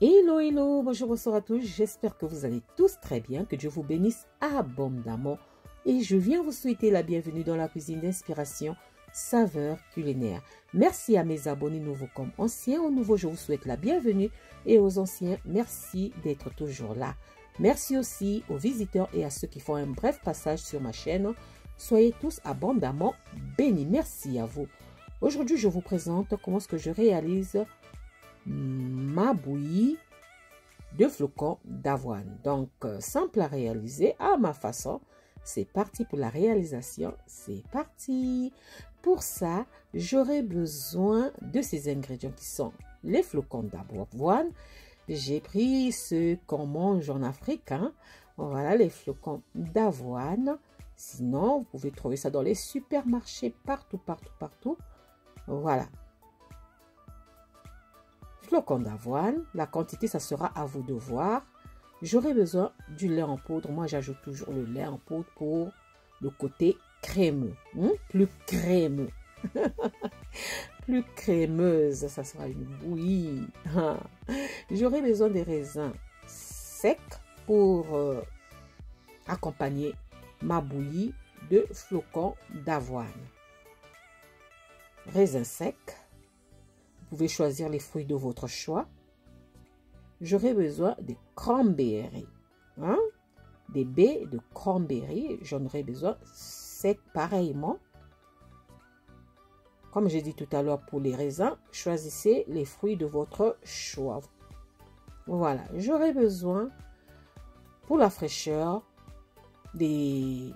Hello, hello, bonjour, bonsoir à tous. J'espère que vous allez tous très bien, que Dieu vous bénisse abondamment. Et je viens vous souhaiter la bienvenue dans la cuisine d'inspiration Saveurs culinaires. Merci à mes abonnés nouveaux comme anciens. Aux nouveaux, je vous souhaite la bienvenue. Et aux anciens, merci d'être toujours là. Merci aussi aux visiteurs et à ceux qui font un bref passage sur ma chaîne. Soyez tous abondamment bénis. Merci à vous. Aujourd'hui, je vous présente comment est-ce que je réalise ma bouillie de flocons d'avoine. Donc, simple à réaliser à ma façon. C'est parti pour la réalisation. C'est parti. Pour ça, j'aurai besoin de ces ingrédients qui sont les flocons d'avoine. J'ai pris ce qu'on mange en Afrique. Voilà les flocons d'avoine. Sinon, vous pouvez trouver ça dans les supermarchés partout, partout, partout. Voilà. Flocons d'avoine, la quantité, ça sera à vous de voir. J'aurai besoin du lait en poudre. Moi, j'ajoute toujours le lait en poudre pour le côté crémeux. Plus crémeux. Plus crémeuse, ça sera une bouillie. J'aurai besoin des raisins secs pour accompagner ma bouillie de flocons d'avoine. Raisins secs. Vous pouvez choisir les fruits de votre choix. J'aurai besoin des cranberries. Des baies de cranberries. J'en aurai besoin secs pareillement. Comme j'ai dit tout à l'heure pour les raisins, choisissez les fruits de votre choix. Voilà. J'aurai besoin pour la fraîcheur des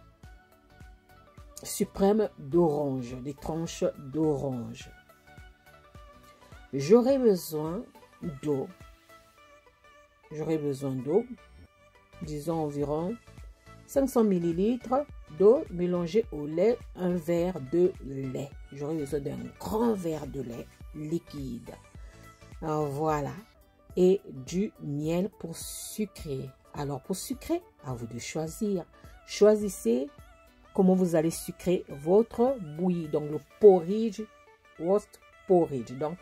suprêmes d'orange, des tranches d'orange. J'aurai besoin d'eau. J'aurai besoin d'eau, disons environ 500 ml d'eau mélangée au lait, un verre de lait. J'aurai besoin d'un grand verre de lait liquide. Voilà. Et du miel pour sucrer. Alors pour sucrer, à vous de choisir. Choisissez comment vous allez sucrer votre bouillie. Donc le porridge, roast porridge. Donc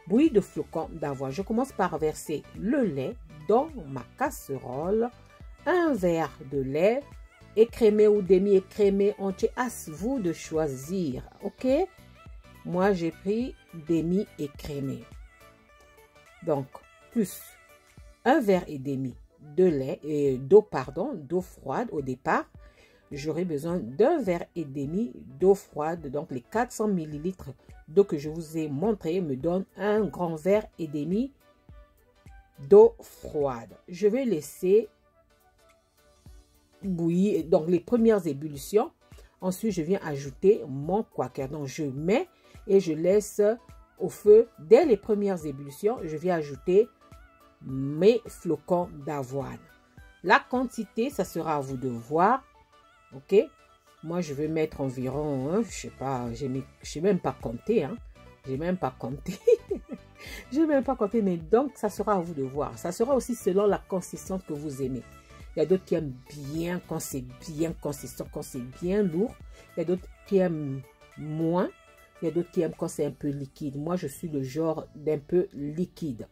bouillie de flocons d'avoine. Je commence par verser le lait dans ma casserole. Un verre de lait, écrémé ou demi-écrémé entier. À vous de choisir. Ok? Moi, j'ai pris demi-écrémé. Donc, plus un verre et demi de lait et d'eau froide au départ. J'aurai besoin d'un verre et demi d'eau froide. Donc, les 400 ml d'eau que je vous ai montré me donnent un grand verre et demi d'eau froide. Je vais laisser bouillir, donc les premières ébullitions. Ensuite, je viens ajouter mon quaker. Donc, je mets et je laisse au feu. Dès les premières ébullitions, je viens ajouter mes flocons d'avoine. La quantité, ça sera à vous de voir. Ok, moi je vais mettre environ, je sais pas, je n'ai même pas compté, j'ai même pas compté, je n'ai même pas compté, mais donc ça sera à vous de voir. Ça sera aussi selon la consistance que vous aimez. Il y a d'autres qui aiment bien quand c'est bien consistant, quand c'est bien lourd. Il y a d'autres qui aiment moins. Il y a d'autres qui aiment quand c'est un peu liquide. Moi je suis le genre d'un peu liquide.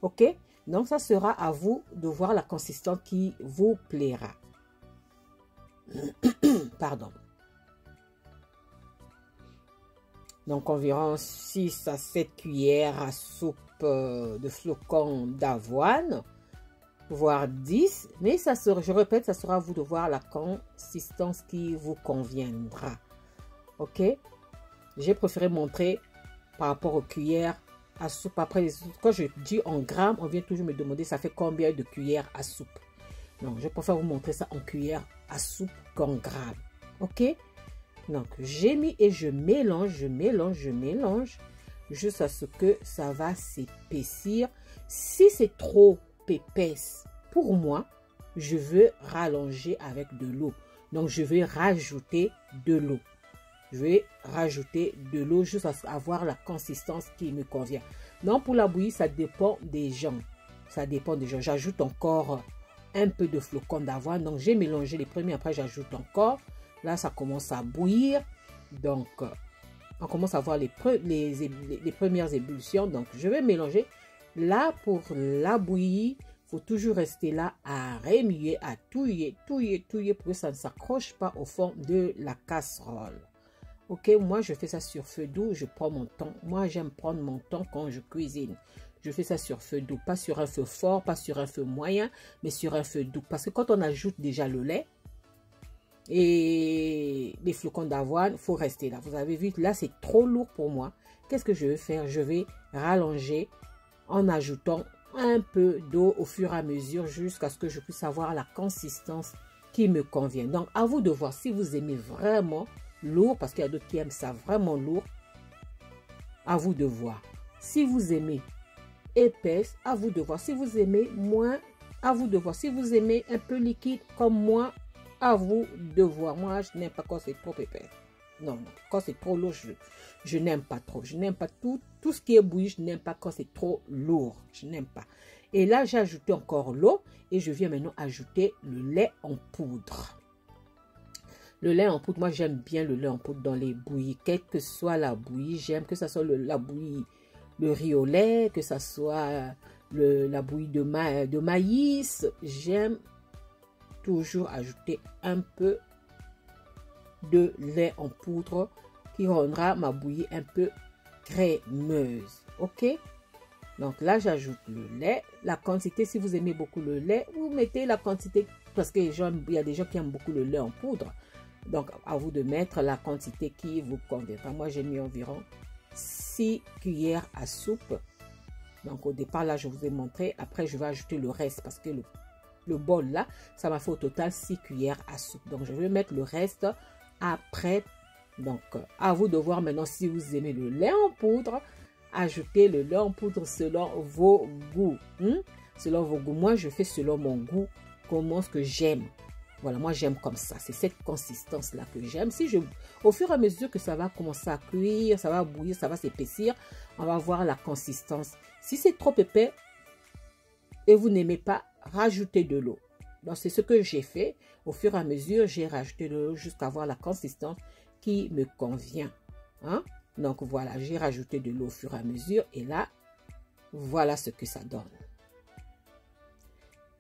Ok, donc ça sera à vous de voir la consistance qui vous plaira. Pardon. Donc environ 6 à 7 cuillères à soupe de flocons d'avoine, voire 10. Mais ça sera, je répète, ça sera à vous de voir la consistance qui vous conviendra. Ok? J'ai préféré montrer par rapport aux cuillères à soupe. Après, quand je dis en grammes, on vient toujours me demander ça fait combien de cuillères à soupe. Donc, je préfère vous montrer ça en cuillère à soupe qu'en grammes. Ok? Donc, j'ai mis et je mélange, je mélange jusqu'à ce que ça va s'épaissir. Si c'est trop épaisse pour moi, je veux rallonger avec de l'eau. Donc, je vais rajouter de l'eau. Je vais rajouter de l'eau jusqu'à avoir la consistance qui me convient. Donc, pour la bouillie, ça dépend des gens. Ça dépend des gens. J'ajoute encore un peu de flocons d'avoine. Donc, j'ai mélangé les premiers. Après, j'ajoute encore. Là, ça commence à bouillir. Donc, on commence à voir les premières ébullitions. Donc, je vais mélanger Là, pour la bouillie, il faut toujours rester là à remuer, à touiller pour que ça ne s'accroche pas au fond de la casserole. Ok, moi je fais ça sur feu doux, je prends mon temps. Moi j'aime prendre mon temps quand je cuisine. Je fais ça sur feu doux, pas sur un feu fort, pas sur un feu moyen, mais sur un feu doux. Parce que quand on ajoute déjà le lait et les flocons d'avoine, il faut rester là. Vous avez vu, là c'est trop lourd pour moi. Qu'est-ce que je vais faire? Je vais rallonger en ajoutant un peu d'eau au fur et à mesure jusqu'à ce que je puisse avoir la consistance qui me convient. Donc à vous de voir si vous aimez vraiment lourd, parce qu'il y a d'autres qui aiment ça vraiment lourd. À vous de voir. Si vous aimez épaisse, à vous de voir. Si vous aimez moins, à vous de voir. Si vous aimez un peu liquide comme moi, à vous de voir. Moi, je n'aime pas quand c'est trop épais. Non, non. Quand c'est trop lourd, je n'aime pas trop. Je n'aime pas tout ce qui est bouilli. Je n'aime pas quand c'est trop lourd. Je n'aime pas. Et là, j'ai ajouté encore l'eau et je viens maintenant ajouter le lait en poudre. Le lait en poudre, moi j'aime bien le lait en poudre dans les bouillies. Quelle que soit la bouillie, j'aime que ce soit la bouillie, le riz au lait, que ce soit la bouillie de maïs. J'aime toujours ajouter un peu de lait en poudre qui rendra ma bouillie un peu crémeuse. Ok? Donc là, j'ajoute le lait. La quantité, si vous aimez beaucoup le lait, vous mettez la quantité, parce qu'il y a des gens qui aiment beaucoup le lait en poudre. Donc, à vous de mettre la quantité qui vous conviendra. Moi, j'ai mis environ 6 cuillères à soupe. Donc, au départ, là, je vous ai montré. Après, je vais ajouter le reste parce que le bol, là, ça m'a fait au total 6 cuillères à soupe. Donc, je vais mettre le reste après. Donc, à vous de voir maintenant si vous aimez le lait en poudre. Ajoutez le lait en poudre selon vos goûts. Selon vos goûts. Moi, je fais selon mon goût. Comment ce que j'aime. Voilà, moi j'aime comme ça. C'est cette consistance-là que j'aime. Au fur et à mesure que ça va commencer à cuire, ça va bouillir, ça va s'épaissir, on va voir la consistance. Si c'est trop épais et vous n'aimez pas, rajoutez de l'eau. Donc c'est ce que j'ai fait. Au fur et à mesure, j'ai rajouté de l'eau jusqu'à avoir la consistance qui me convient. Donc voilà, j'ai rajouté de l'eau au fur et à mesure. Et là, voilà ce que ça donne.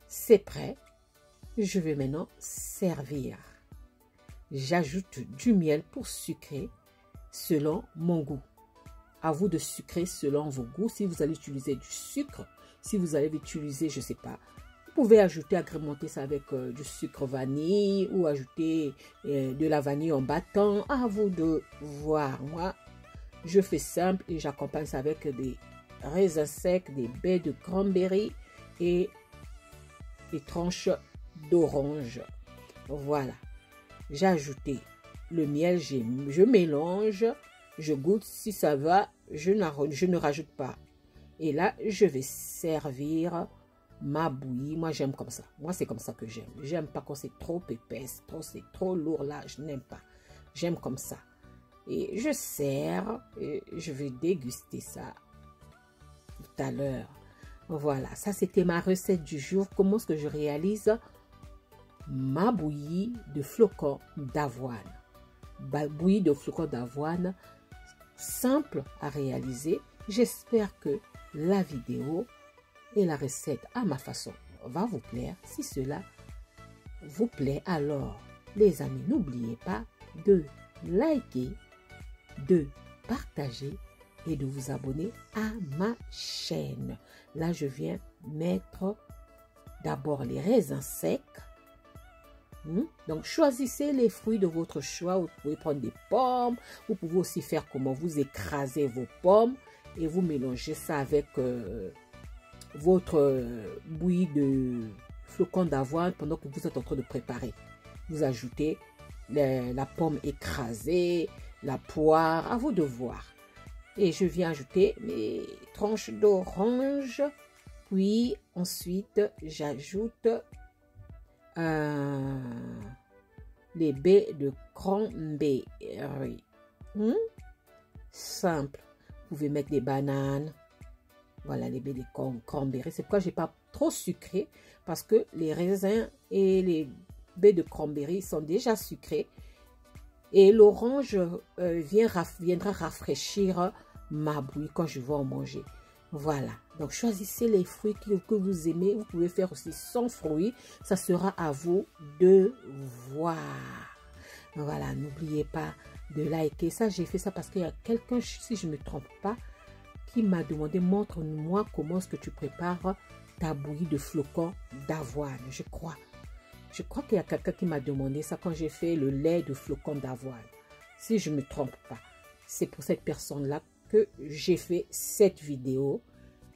C'est prêt. Je vais maintenant servir. J'ajoute du miel pour sucrer selon mon goût. À vous de sucrer selon vos goûts. Si vous allez utiliser du sucre, si vous allez utiliser, je ne sais pas, vous pouvez ajouter, agrémenter ça avec du sucre vanille ou ajouter de la vanille en battant. À vous de voir. Moi, je fais simple et j'accompagne ça avec des raisins secs, des baies de cranberry et des tranches d'orange. Voilà. J'ai ajouté le miel, je mélange, je goûte. Si ça va, je ne rajoute pas. Et là, je vais servir ma bouillie. Moi, j'aime comme ça. Moi, c'est comme ça que j'aime. J'aime pas quand c'est trop épaisse, c'est trop lourd là. Je n'aime pas. J'aime comme ça. Et je sers et je vais déguster ça tout à l'heure. Voilà, ça c'était ma recette du jour. Comment est-ce que je réalise ma bouillie de flocons d'avoine. Bouillie de flocons d'avoine, simple à réaliser. J'espère que la vidéo et la recette à ma façon va vous plaire. Si cela vous plaît, alors les amis, n'oubliez pas de liker, de partager et de vous abonner à ma chaîne. Là, je viens mettre d'abord les raisins secs. Donc, choisissez les fruits de votre choix. Vous pouvez prendre des pommes. Vous pouvez aussi faire comment vous écrasez vos pommes et vous mélangez ça avec votre bouillie de flocons d'avoine pendant que vous êtes en train de préparer. Vous ajoutez la pomme écrasée, la poire, à vous de voir. Et je viens ajouter mes tranches d'orange. Puis ensuite, j'ajoute les baies de cranberry. Simple. Vous pouvez mettre des bananes. Voilà les baies de cranberry. C'est pourquoi je n'ai pas trop sucré. Parce que les raisins et les baies de cranberry sont déjà sucrés. Et l'orange viendra rafraîchir ma bouillie quand je vais en manger. Voilà. Donc, choisissez les fruits que vous aimez. Vous pouvez faire aussi sans fruits. Ça sera à vous de voir. Voilà. N'oubliez pas de liker. Ça, j'ai fait ça parce qu'il y a quelqu'un, si je ne me trompe pas, qui m'a demandé, montre-moi comment est-ce que tu prépares ta bouillie de flocons d'avoine, je crois. Je crois qu'il y a quelqu'un qui m'a demandé ça quand j'ai fait le lait de flocons d'avoine. Si je ne me trompe pas. C'est pour cette personne-là que j'ai fait cette vidéo.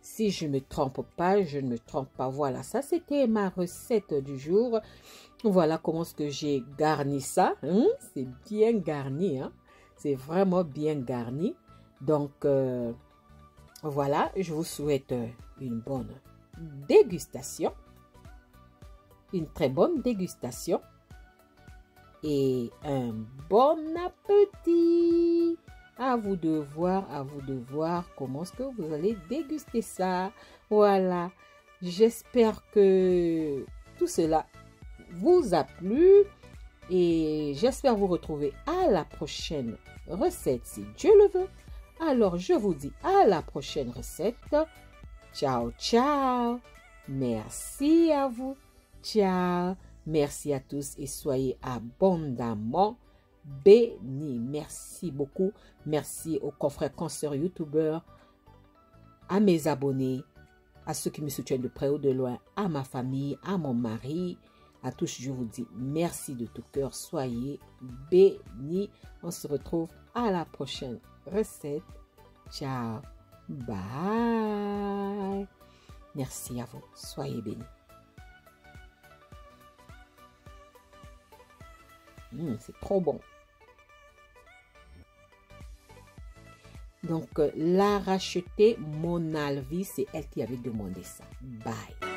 Si je ne me trompe pas, je ne me trompe pas. Voilà, ça c'était ma recette du jour. Voilà comment est-ce que j'ai garni ça. C'est bien garni. C'est vraiment bien garni. Donc, voilà, je vous souhaite une bonne dégustation. Une très bonne dégustation. Et un bon appétit. À vous de voir comment est-ce que vous allez déguster ça. Voilà. J'espère que tout cela vous a plu. Et j'espère vous retrouver à la prochaine recette si Dieu le veut. Alors, je vous dis à la prochaine recette. Ciao, ciao. Merci à vous. Ciao. Merci à tous et soyez abondamment bénis. Merci beaucoup. Merci aux confrères, consoeurs, youtubeurs, à mes abonnés, à ceux qui me soutiennent de près ou de loin, à ma famille, à mon mari. À tous, je vous dis merci de tout cœur. Soyez bénis. On se retrouve à la prochaine recette. Ciao. Bye. Merci à vous. Soyez bénis. C'est trop bon. Donc, la racheter, mon Alvi, c'est elle qui avait demandé ça. Bye.